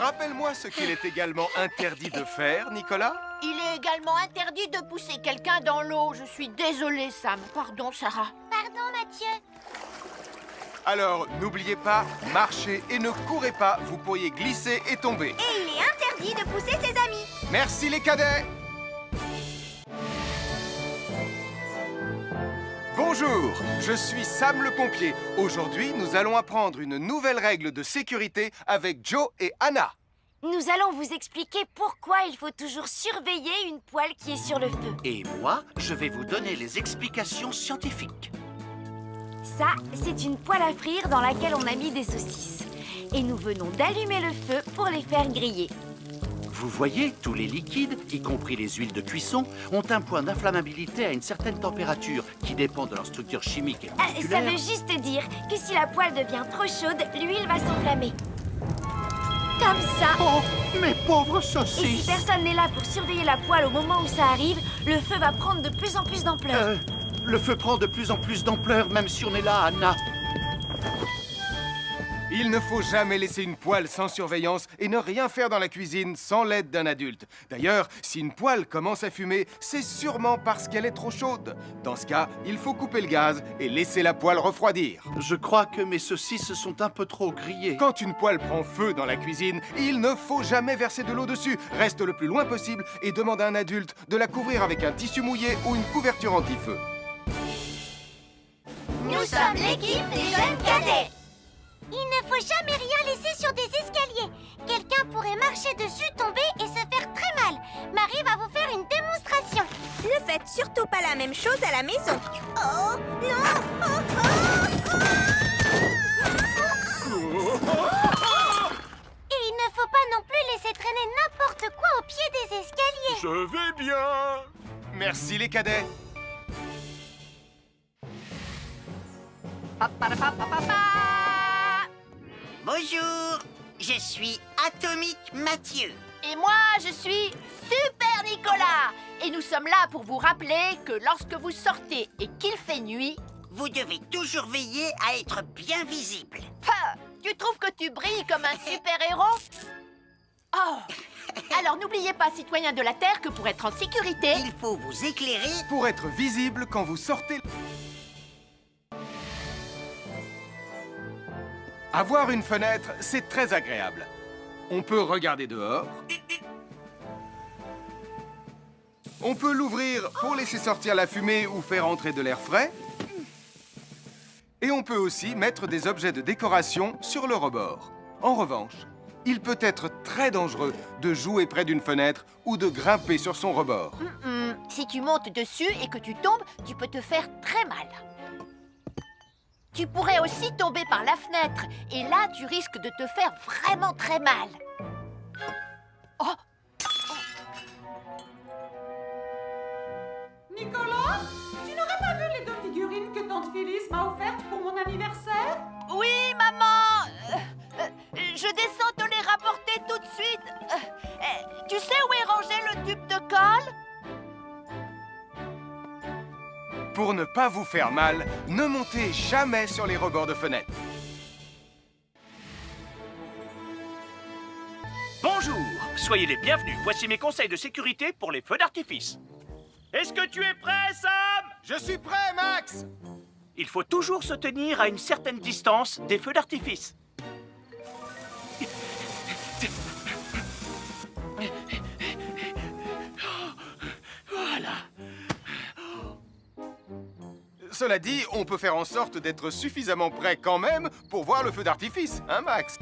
Rappelle-moi ce qu'il est également interdit de faire, Nicolas. Il est également interdit de pousser quelqu'un dans l'eau. Je suis désolée, Sam. Pardon, Sarah. Pardon, Mathieu. Alors, n'oubliez pas, marchez et ne courez pas, vous pourriez glisser et tomber. Et il est interdit de pousser ses amis. Merci les cadets. Bonjour, je suis Sam le pompier. Aujourd'hui, nous allons apprendre une nouvelle règle de sécurité avec Joe et Anna. Nous allons vous expliquer pourquoi il faut toujours surveiller une poêle qui est sur le feu. Et moi, je vais vous donner les explications scientifiques. Ça, c'est une poêle à frire dans laquelle on a mis des saucisses. Et nous venons d'allumer le feu pour les faire griller. Vous voyez, tous les liquides, y compris les huiles de cuisson, ont un point d'inflammabilité à une certaine température qui dépend de leur structure chimique et Ça moléculaire. veut juste dire que si la poêle devient trop chaude, l'huile va s'enflammer. Comme ça. Oh, mes pauvres Et si saucisses! personne n'est là pour surveiller la poêle au moment où ça arrive, le feu va prendre de plus en plus d'ampleur. Le feu prend de plus en plus d'ampleur, même si on est là, Anna. Il ne faut jamais laisser une poêle sans surveillance et ne rien faire dans la cuisine sans l'aide d'un adulte. D'ailleurs, si une poêle commence à fumer, c'est sûrement parce qu'elle est trop chaude. Dans ce cas, il faut couper le gaz et laisser la poêle refroidir. Je crois que mes saucisses sont un peu trop grillées. Quand une poêle prend feu dans la cuisine, il ne faut jamais verser de l'eau dessus. Reste le plus loin possible et demande à un adulte de la couvrir avec un tissu mouillé ou une couverture anti-feu. Nous sommes l'équipe des jeunes cadets. Il ne faut jamais rien laisser sur des escaliers. Quelqu'un pourrait marcher dessus, tomber et se faire très mal. Marie va vous faire une démonstration. Ne faites surtout pas la même chose à la maison. Oh, non. Et il ne faut pas non plus laisser traîner n'importe quoi au pied des escaliers. Je vais bien. Merci les cadets. Bonjour, je suis Atomique Mathieu. Et moi, je suis Super Nicolas. Et nous sommes là pour vous rappeler que lorsque vous sortez et qu'il fait nuit... Vous devez toujours veiller à être bien visible. Ha! Tu trouves que tu brilles comme un super-héros? Oh! Alors n'oubliez pas, citoyens de la Terre, que pour être en sécurité... Il faut vous éclairer pour être visible quand vous sortez. Avoir une fenêtre, c'est très agréable. On peut regarder dehors. On peut l'ouvrir pour laisser sortir la fumée ou faire entrer de l'air frais. Et on peut aussi mettre des objets de décoration sur le rebord. En revanche, il peut être très dangereux de jouer près d'une fenêtre ou de grimper sur son rebord. Si tu montes dessus et que tu tombes, tu peux te faire très mal. Tu pourrais aussi tomber par la fenêtre. Et là, tu risques de te faire vraiment très mal. Oh! Nicolas, tu n'aurais pas vu les 2 figurines que tante Phyllis m'a offertes pour mon anniversaire? Oui, maman! Je descends te les rapporter tout de suite. Tu sais où est rangé le tube de colle? Pour ne pas vous faire mal, ne montez jamais sur les rebords de fenêtres. Bonjour, soyez les bienvenus. Voici mes conseils de sécurité pour les feux d'artifice. Est-ce que tu es prêt, Sam? Je suis prêt, Max! Il faut toujours se tenir à une certaine distance des feux d'artifice. Voilà. Cela dit, on peut faire en sorte d'être suffisamment près quand même pour voir le feu d'artifice, hein, Max?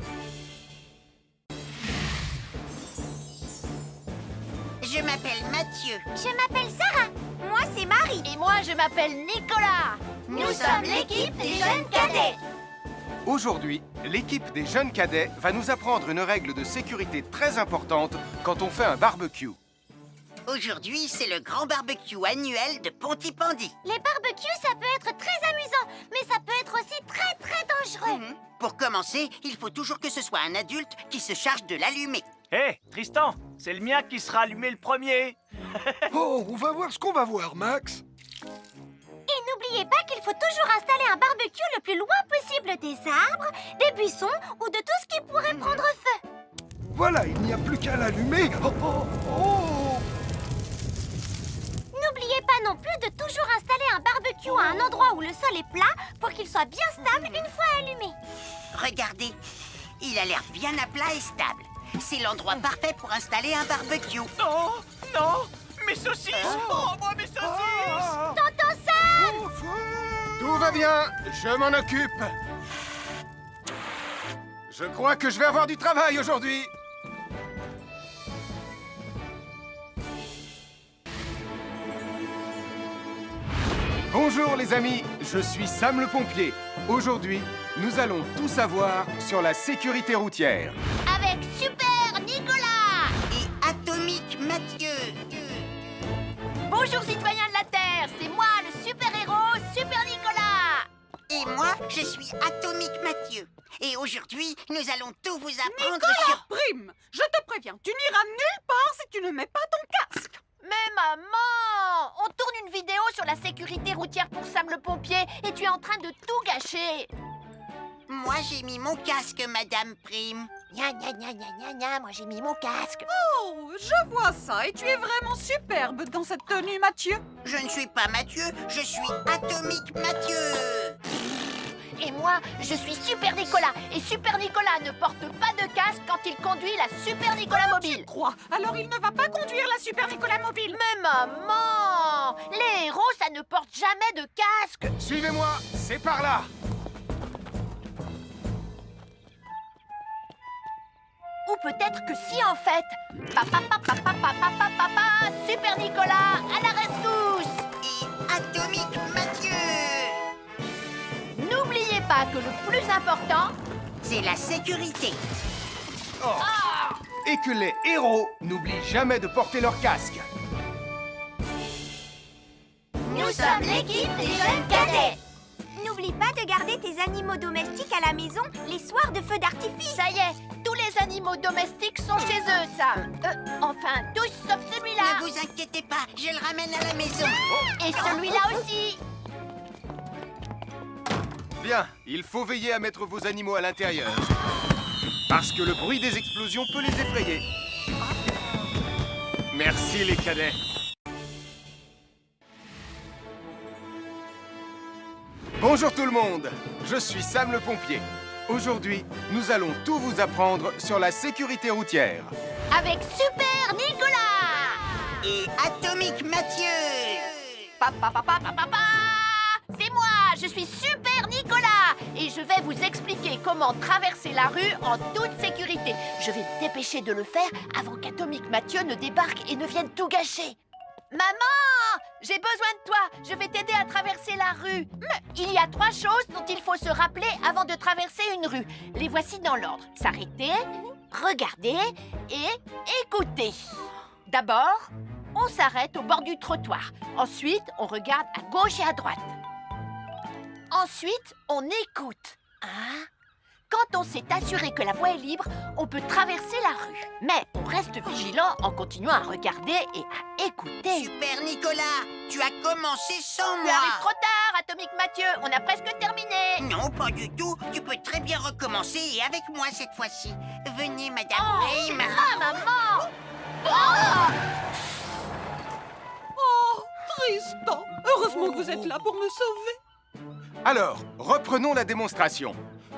Je m'appelle Mathieu. Je m'appelle Sarah. Moi, c'est Marie. Et moi, je m'appelle Nicolas. Nous sommes l'équipe des jeunes cadets. Aujourd'hui, l'équipe des jeunes cadets va nous apprendre une règle de sécurité très importante quand on fait un barbecue. Aujourd'hui, c'est le grand barbecue annuel de Pontypandy. Les barbecues, ça peut être très amusant, mais ça peut être aussi très, très dangereux. Pour commencer, il faut toujours que ce soit un adulte qui se charge de l'allumer. Hé, Tristan, c'est le mien qui sera allumé le premier. Oh, on va voir ce qu'on va voir, Max. Et n'oubliez pas qu'il faut toujours installer un barbecue le plus loin possible des arbres, des buissons ou de tout ce qui pourrait prendre feu. Voilà, il n'y a plus qu'à l'allumer. Oh, oh, oh. N'oubliez pas non plus de toujours installer un barbecue à un endroit où le sol est plat pour qu'il soit bien stable une fois allumé. Regardez, il a l'air bien à plat et stable. C'est l'endroit parfait pour installer un barbecue. Non, non, mes saucisses. Oh, moi, mes saucisses. Tonton Sam! Tout va bien, je m'en occupe. Je crois que je vais avoir du travail aujourd'hui. Bonjour les amis, je suis Sam le pompier. Aujourd'hui, nous allons tout savoir sur la sécurité routière. Avec Super Nicolas! Et Atomique Mathieu. Bonjour citoyens de la Terre, c'est moi le super-héros Super Nicolas. Et moi, je suis Atomique Mathieu. Et aujourd'hui, nous allons tout vous apprendre Nicolas sur... Prime, je te préviens, tu n'iras nulle part si tu ne mets pas ton casque. Mais maman, on tourne une vidéo sur la sécurité routière pour Sam le pompier et tu es en train de tout gâcher. Moi, j'ai mis mon casque, Madame Prime. Gna gna gna gna gna gna, moi j'ai mis mon casque. Oh, je vois ça et tu es vraiment superbe dans cette tenue, Mathieu. Je ne suis pas Mathieu, je suis Atomique Mathieu. Et moi, je suis Super Nicolas. Et Super Nicolas ne porte pas de casque quand il conduit la Super Nicolas Mobile. Crois, alors il ne va pas conduire la Super Nicolas Mobile. Mais maman, les héros, ça ne porte jamais de casque. Suivez-moi, c'est par là. Ou peut-être que si en fait. Papa, Super Nicolas, à la rescousse. Et Atomique Mathieu. N'oubliez pas que le plus important, c'est la sécurité. Oh. Et que les héros n'oublient jamais de porter leur casque. Nous sommes l'équipe des jeunes cadets. N'oublie pas de garder tes animaux domestiques à la maison les soirs de feu d'artifice. ça y est, tous les animaux domestiques sont chez eux, Sam. Enfin, tous sauf celui-là. Ne vous inquiétez pas, je le ramène à la maison. Et celui-là aussi. Bien, il faut veiller à mettre vos animaux à l'intérieur. Parce que le bruit des explosions peut les effrayer. Merci les cadets. Bonjour tout le monde, je suis Sam le pompier. Aujourd'hui, nous allons tout vous apprendre sur la sécurité routière. Avec Super Nicolas. Et Atomique Mathieu. C'est moi, je suis Super Nicolas et je vais vous expliquer comment traverser la rue en toute sécurité. Je vais me dépêcher de le faire avant qu'Atomique Mathieu ne débarque et ne vienne tout gâcher. Maman, j'ai besoin de toi, je vais t'aider à traverser la rue. Mais il y a 3 choses dont il faut se rappeler avant de traverser une rue. Les voici dans l'ordre. S'arrêter, regarder et écouter. D'abord, on s'arrête au bord du trottoir. Ensuite, on regarde à gauche et à droite. Ensuite, on écoute. Hein? Quand on s'est assuré que la voie est libre, on peut traverser la rue. Mais on reste vigilant en continuant à regarder et à écouter. Super Nicolas, tu as commencé sans Tu moi. arrives trop tard, Atomique Mathieu. On a presque terminé. Non, pas du tout. Tu peux très bien recommencer et avec moi cette fois-ci. Venez, Madame Prime. Ah, maman! Oh! Oh, Tristan, heureusement que vous êtes là pour me sauver. Alors, reprenons la démonstration.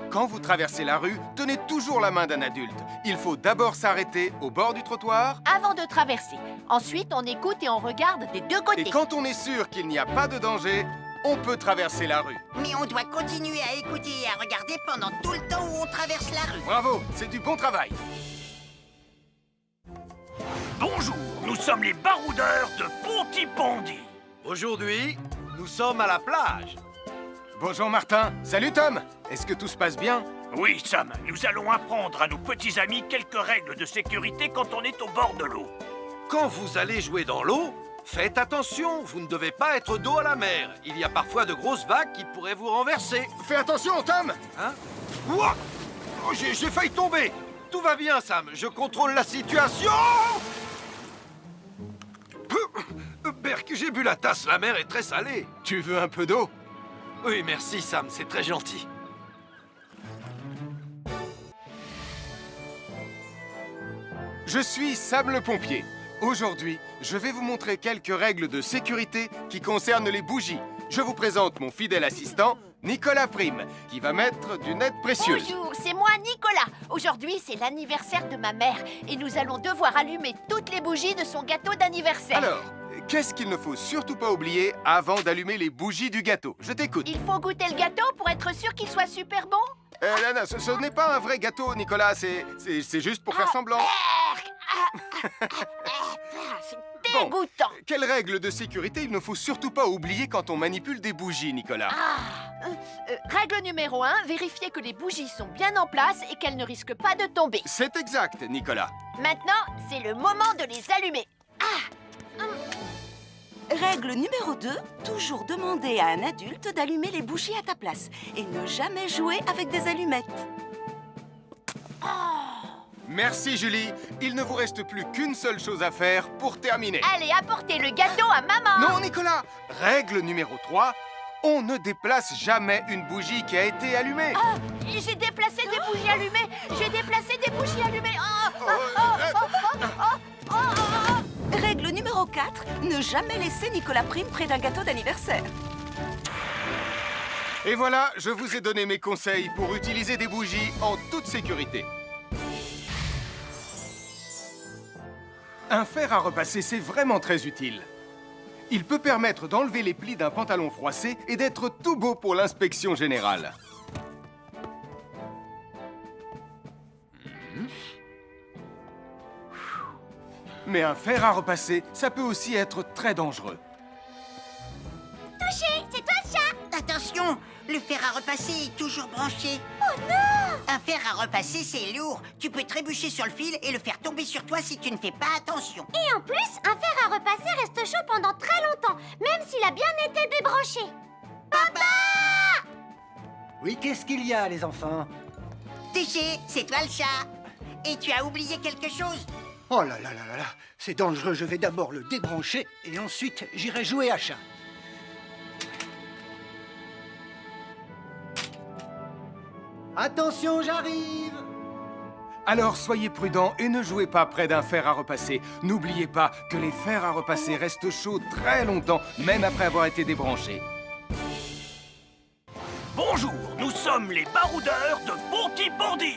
Quand vous traversez la rue, tenez toujours la main d'un adulte. Il faut d'abord s'arrêter au bord du trottoir. Avant de traverser. Ensuite, on écoute et on regarde des deux côtés. Et quand on est sûr qu'il n'y a pas de danger, on peut traverser la rue. Mais on doit continuer à écouter et à regarder pendant tout le temps où on traverse la rue. Bravo, c'est du bon travail. Bonjour, nous sommes les baroudeurs de Pontypandy. Aujourd'hui, nous sommes à la plage. Bonjour Martin. Salut Tom. Est-ce que tout se passe bien? Oui, Sam, nous allons apprendre à nos petits amis quelques règles de sécurité quand on est au bord de l'eau. Quand vous allez jouer dans l'eau, faites attention, vous ne devez pas être dos à la mer. Il y a parfois de grosses vagues qui pourraient vous renverser. Fais attention, Tom. Hein? Ouah! Oh, j'ai failli tomber. Tout va bien, Sam, je contrôle la situation. Berk, j'ai bu la tasse, la mer est très salée. Tu veux un peu d'eau? Oui, merci, Sam, c'est très gentil. je suis Sam le pompier. Aujourd'hui, je vais vous montrer quelques règles de sécurité qui concernent les bougies. Je vous présente mon fidèle assistant, Nicolas Prime, qui va mettre d'une aide précieuse. Bonjour, c'est moi Nicolas. Aujourd'hui, c'est l'anniversaire de ma mère et nous allons devoir allumer toutes les bougies de son gâteau d'anniversaire. Alors, qu'est-ce qu'il ne faut surtout pas oublier avant d'allumer les bougies du gâteau? Je t'écoute. Il faut goûter le gâteau pour être sûr qu'il soit super bon. Non, ce n'est pas un vrai gâteau, Nicolas. C'est juste pour faire semblant. C'est dégoûtant. Quelles règles de sécurité il ne faut surtout pas oublier quand on manipule des bougies, Nicolas? Règle numéro 1, vérifier que les bougies sont bien en place et qu'elles ne risquent pas de tomber. C'est exact, Nicolas. Maintenant, c'est le moment de les allumer. Règle numéro 2, toujours demander à un adulte d'allumer les bougies à ta place et ne jamais jouer avec des allumettes. Merci, Julie. Il ne vous reste plus qu'une seule chose à faire pour terminer. Allez, apportez le gâteau à maman. Non, Nicolas. Règle numéro 3, on ne déplace jamais une bougie qui a été allumée. J'ai déplacé des bougies allumées. J'ai déplacé des bougies allumées. Règle numéro 4, ne jamais laisser Nicolas Prime près d'un gâteau d'anniversaire. Et voilà, je vous ai donné mes conseils pour utiliser des bougies en toute sécurité. Un fer à repasser, c'est vraiment très utile. Il peut permettre d'enlever les plis d'un pantalon froissé et d'être tout beau pour l'inspection générale. Mais un fer à repasser, ça peut aussi être très dangereux. Touché, c'est toi le chat. Attention, le fer à repasser est toujours branché. Oh non! Un fer à repasser, c'est lourd. Tu peux trébucher sur le fil et le faire tomber sur toi si tu ne fais pas attention. Et en plus, un fer à repasser reste chaud pendant très longtemps, même s'il a bien été débranché. Papa! Oui, qu'est-ce qu'il y a, les enfants? Touché, c'est toi le chat. Et tu as oublié quelque chose? Oh là là là là là, c'est dangereux, je vais d'abord le débrancher et ensuite j'irai jouer à chat. Attention, j'arrive! Alors soyez prudents et ne jouez pas près d'un fer à repasser. N'oubliez pas que les fers à repasser restent chauds très longtemps, même après avoir été débranchés. Bonjour, nous sommes les baroudeurs de Bonty-Bondy.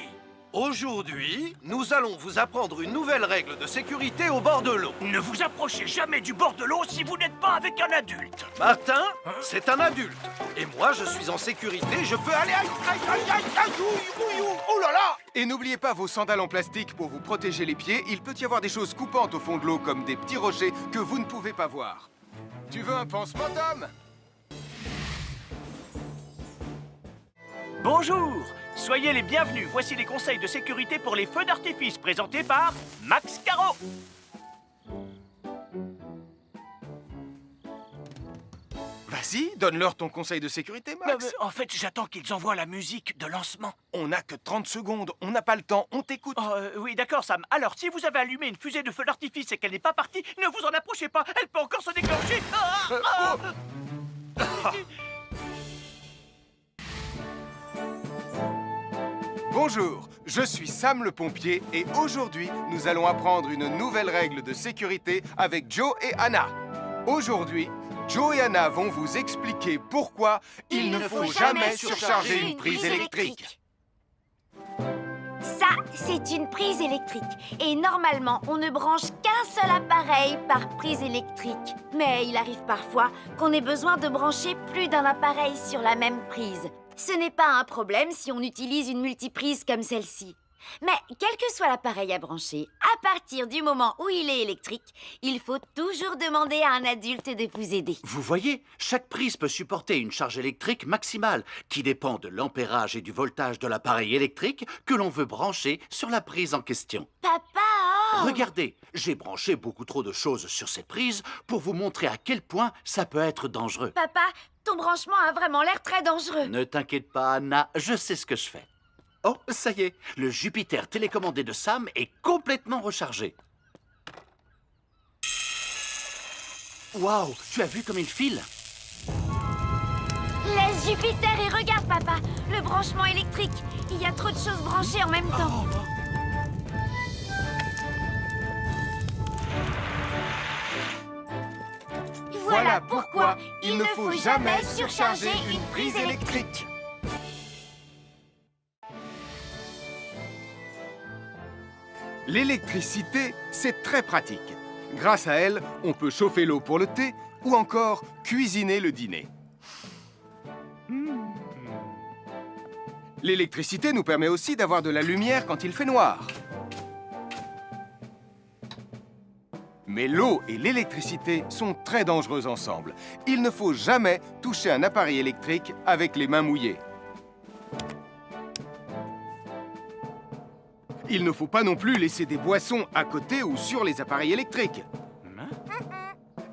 Aujourd'hui, nous allons vous apprendre une nouvelle règle de sécurité au bord de l'eau. Ne vous approchez jamais du bord de l'eau si vous n'êtes pas avec un adulte. Martin, c'est un adulte. Et moi, je suis en sécurité, je peux aller... Aïe, aïe, aïe, aïe, aïe, ouïe, ouïe, oh là là! Et n'oubliez pas vos sandales en plastique pour vous protéger les pieds. Il peut y avoir des choses coupantes au fond de l'eau, comme des petits rochers que vous ne pouvez pas voir. Tu veux un pansement, Tom? Bonjour, soyez les bienvenus. Voici les conseils de sécurité pour les feux d'artifice présentés par Max Caro. Vas-y, donne-leur ton conseil de sécurité, Max. En fait, j'attends qu'ils envoient la musique de lancement. On n'a que 30 secondes, on n'a pas le temps, on t'écoute. Oui, d'accord, Sam. Alors, si vous avez allumé une fusée de feu d'artifice et qu'elle n'est pas partie, ne vous en approchez pas. Elle peut encore se déclencher. Bonjour, je suis Sam le pompier et aujourd'hui, nous allons apprendre une nouvelle règle de sécurité avec Joe et Anna. Aujourd'hui, Joe et Anna vont vous expliquer pourquoi il ne faut jamais surcharger une prise électrique. Ça, c'est une prise électrique. Et normalement, on ne branche qu'un seul appareil par prise électrique. Mais il arrive parfois qu'on ait besoin de brancher plus d'un appareil sur la même prise. Ce n'est pas un problème si on utilise une multiprise comme celle-ci. Mais quel que soit l'appareil à brancher, à partir du moment où il est électrique, il faut toujours demander à un adulte de vous aider. Vous voyez, chaque prise peut supporter une charge électrique maximale qui dépend de l'ampérage et du voltage de l'appareil électrique que l'on veut brancher sur la prise en question. Papa! Regardez, j'ai branché beaucoup trop de choses sur cette prise pour vous montrer à quel point ça peut être dangereux. Papa, ton branchement a vraiment l'air très dangereux. Ne t'inquiète pas, Anna, je sais ce que je fais. Oh, ça y est, le Jupiter télécommandé de Sam est complètement rechargé. Waouh, tu as vu comme il file? Laisse Jupiter et regarde, papa. Le branchement électrique. Il y a trop de choses branchées en même temps. Voilà pourquoi il ne faut jamais surcharger une prise électrique. L'électricité, c'est très pratique. Grâce à elle, on peut chauffer l'eau pour le thé ou encore cuisiner le dîner. L'électricité nous permet aussi d'avoir de la lumière quand il fait noir. Mais l'eau et l'électricité sont très dangereuses ensemble. Il ne faut jamais toucher un appareil électrique avec les mains mouillées. Il ne faut pas non plus laisser des boissons à côté ou sur les appareils électriques.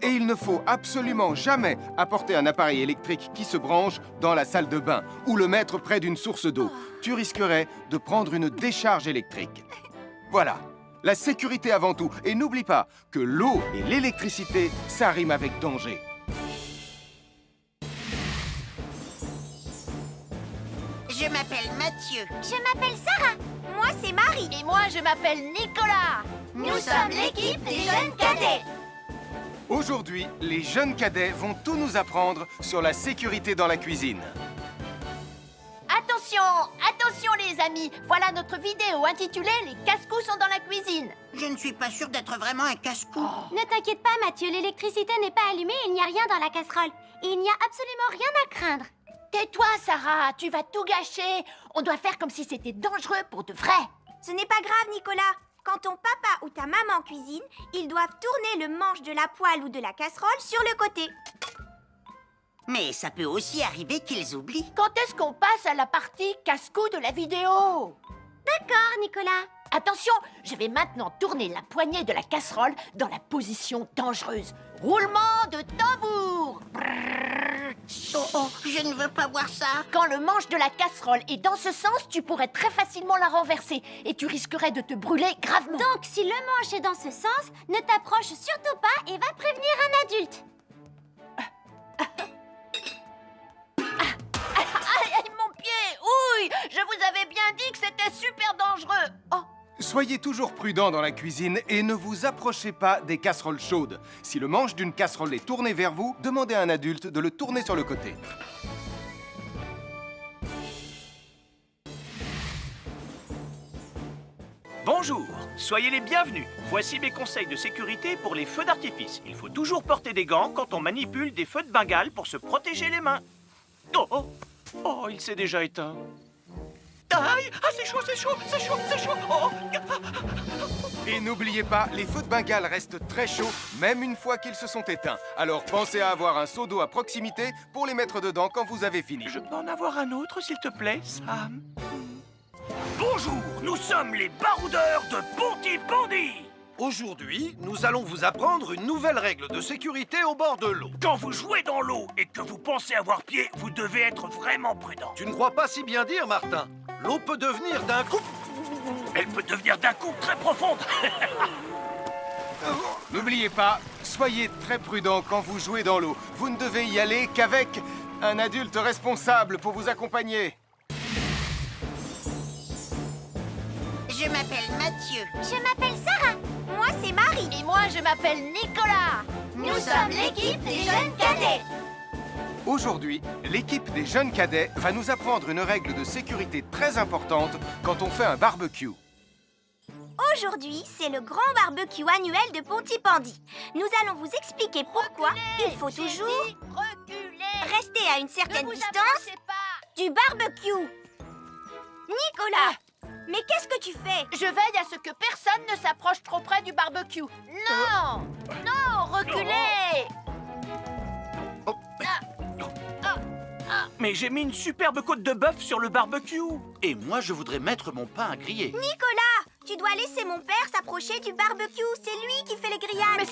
Et il ne faut absolument jamais apporter un appareil électrique qui se branche dans la salle de bain ou le mettre près d'une source d'eau. Tu risquerais de prendre une décharge électrique. Voilà, la sécurité avant tout. Et n'oublie pas que l'eau et l'électricité, ça rime avec danger. Je m'appelle Mathieu. Je m'appelle Sarah. Moi, c'est Marie. Et moi, je m'appelle Nicolas. Nous sommes l'équipe des jeunes cadets. Aujourd'hui, les jeunes cadets vont tout nous apprendre sur la sécurité dans la cuisine. Attention, attention les amis. Voilà notre vidéo intitulée « Les casse-cous sont dans la cuisine ». Je ne suis pas sûre d'être vraiment un casse-cou. Ne t'inquiète pas, Mathieu. L'électricité n'est pas allumée et il n'y a rien dans la casserole. Il n'y a absolument rien à craindre. Tais-toi, Sarah, tu vas tout gâcher. On doit faire comme si c'était dangereux pour de vrai. Ce n'est pas grave, Nicolas. Quand ton papa ou ta maman cuisine, ils doivent tourner le manche de la poêle ou de la casserole sur le côté. Mais ça peut aussi arriver qu'ils oublient. Quand est-ce qu'on passe à la partie casse-cou de la vidéo? D'accord, Nicolas. Attention, je vais maintenant tourner la poignée de la casserole dans la position dangereuse. Roulement de tambour. Oh, je ne veux pas voir ça. Quand le manche de la casserole est dans ce sens, tu pourrais très facilement la renverser et tu risquerais de te brûler gravement. Donc, si le manche est dans ce sens, ne t'approche surtout pas et va prévenir un adulte. Aïe, mon pied! Ouille! Je vous avais bien dit que c'était super dangereux! Oh! Soyez toujours prudents dans la cuisine et ne vous approchez pas des casseroles chaudes. Si le manche d'une casserole est tourné vers vous, demandez à un adulte de le tourner sur le côté. Bonjour, soyez les bienvenus. Voici mes conseils de sécurité pour les feux d'artifice. Il faut toujours porter des gants quand on manipule des feux de Bengale pour se protéger les mains. Oh, oh, oh, il s'est déjà éteint. Aïe, ah, c'est chaud, c'est chaud, c'est chaud, c'est chaud. Oh. Et n'oubliez pas, les feux de Bengale restent très chauds, même une fois qu'ils se sont éteints. Alors pensez à avoir un seau d'eau à proximité pour les mettre dedans quand vous avez fini. Je peux en avoir un autre, s'il te plaît, Sam? Bonjour, nous sommes les baroudeurs de Pontypandy. Aujourd'hui, nous allons vous apprendre une nouvelle règle de sécurité au bord de l'eau. Quand vous jouez dans l'eau et que vous pensez avoir pied, vous devez être vraiment prudent. Tu ne crois pas si bien dire, Martin? L'eau peut devenir d'un coup... Elle peut devenir d'un coup très profonde. N'oubliez pas, soyez très prudents quand vous jouez dans l'eau. Vous ne devez y aller qu'avec un adulte responsable pour vous accompagner. Je m'appelle Mathieu. Je m'appelle Sarah. Moi, c'est Marie. Et moi, je m'appelle Nicolas. Nous sommes l'équipe des jeunes cadets. Aujourd'hui, l'équipe des jeunes cadets va nous apprendre une règle de sécurité très importante quand on fait un barbecue. Aujourd'hui, c'est le grand barbecue annuel de Pontypandy. Nous allons vous expliquer pourquoi il faut toujours rester à une certaine distance du barbecue. Nicolas, mais qu'est-ce que tu fais? Je veille à ce que personne ne s'approche trop près du barbecue. Non! Non, reculez! Mais j'ai mis une superbe côte de bœuf sur le barbecue. Et moi, je voudrais mettre mon pain à griller. Nicolas, tu dois laisser mon père s'approcher du barbecue. C'est lui qui fait les grillades.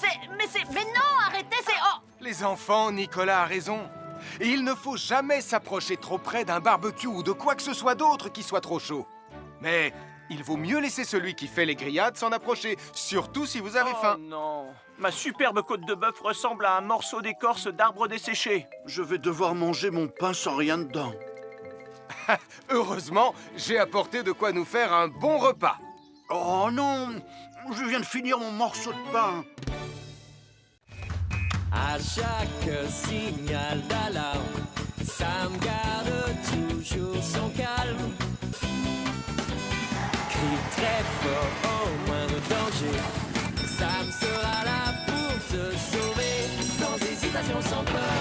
Mais non, arrêtez, c'est... Oh! Les enfants, Nicolas a raison. Et il ne faut jamais s'approcher trop près d'un barbecue ou de quoi que ce soit d'autre qui soit trop chaud. Mais il vaut mieux laisser celui qui fait les grillades s'en approcher, surtout si vous avez faim. Oh non, ma superbe côte de bœuf ressemble à un morceau d'écorce d'arbre desséché. Je vais devoir manger mon pain sans rien dedans. Heureusement, j'ai apporté de quoi nous faire un bon repas. Oh non, je viens de finir mon morceau de pain. À chaque signal d'alarme, Sam garde toujours son calme. Crie très fort au moindre danger, Sam sera là pour te sauver, sans hésitation, sans peur.